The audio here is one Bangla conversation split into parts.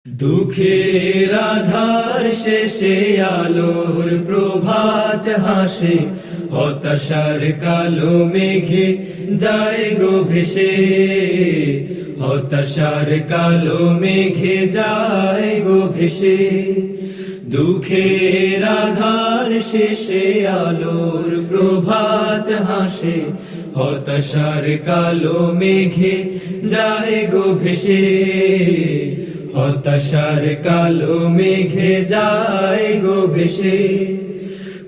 দুঃখের আধার শেষে আলোর প্রভাত হাসে, হতাশার কালো মেঘে যায় গো ভেসে, হতাশার কালো মেঘে যায় গো ভেসে। দুঃখের আধার শেষে আলোর প্রভাত হাসে, হতাশার কালো মেঘে যায় গো ভেসে, হতাশার কালো মেঘে যায় গো ভেসে।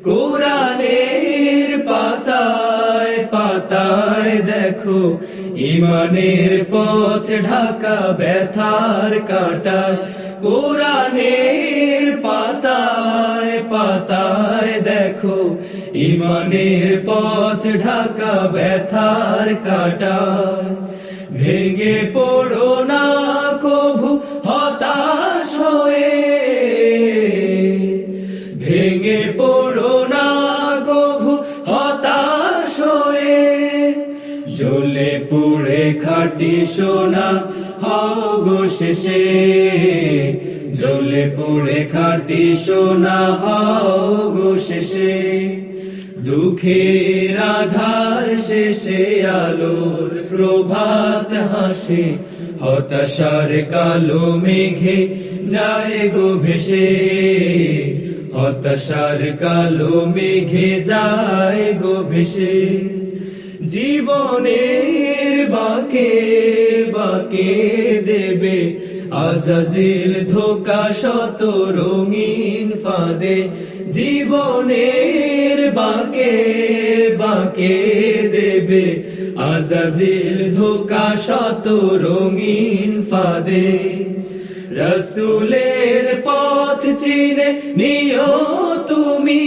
কোরআনের পাতায় পাতায় দেখো ঈমানের পথ ঢাকা ব্যথার কাঁটায়, কোরআনের পাতায় পাতায় দেখো ঈমানের পথ ঢাকা ব্যথার কাঁটায়। ভেঙে পড়ো না কভু হতাশ হয়ে, ভেঙে পড়ো না কভু হতাশ হয়ে, জ্বলে পুড়ে খাঁটি সোনা হও গো শেষে, জ্বলে পুড়ে খাঁটি সোনা হও গো শেষে। দুঃখের আধার শেষে আলোর প্রভাত হাসে, হতাশার কালো মেঘে যায় গো ভেসে, হতাশার কালো মেঘে যায় গো ভেসে। জীবনের বাঁকে বাঁকে দেবে আজাজিল ধোঁকা শত রঙিন ফাঁদে, জীবনের বাঁকে বাঁকে দেবে আজাজিল ধোঁকা শত রঙিন ফাঁদে। রসুলের পথ চিনে নিও তুমি,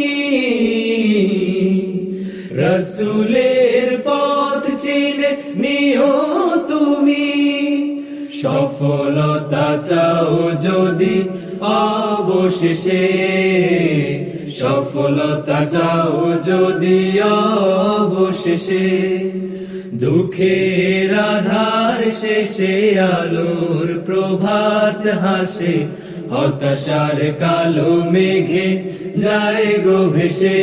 রসুলের পথ চিনে নিও তুমি, সফলতা চাও যদি অবশেষে, সফলতা চাও যদি অবশেষে। দুঃখের আধার শেষে আলোর প্রভাত হাসে, হতাশার কালো মেঘে যায় গো ভেসে,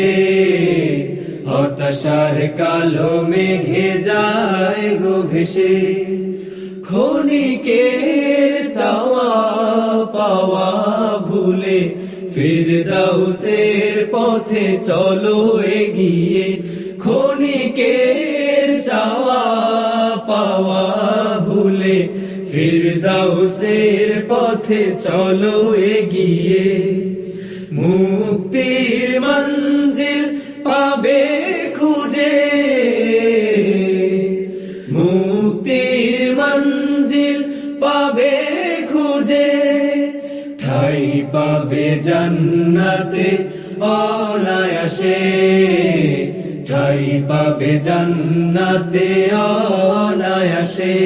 হতাশার কালো মেঘে যায় গো ভেসে। ক্ষণিকের চাওয়া পাওয়া ভুলে ফিরদাউসের পথে চলো এগিয়ে, ক্ষণিকের চাওয়া পাওয়া ভুলে ফিরদাউসের পথে চলো এগিয়ে। মুক্তির মঞ্জিল পাবে খুঁজে, মুক্তির মঞ্জিল পাবে খুঁজে, ঠাই পাবে জান্নাতে অনায়াসে, ঠাই পাবে জান্নাতে অনায়াসে।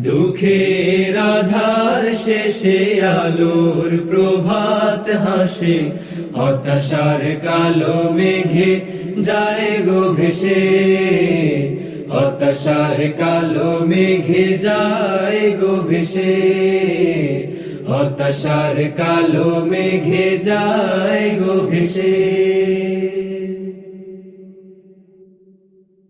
দুঃখের আধার শেষে আলোর প্রভাত হাসে, হতাশার কালো মেঘে যায় গো ভেসে, হতাশার কালো মেঘে যায় গো ভেসে, হতাশার কালো মেঘে যায় গো ভেসে।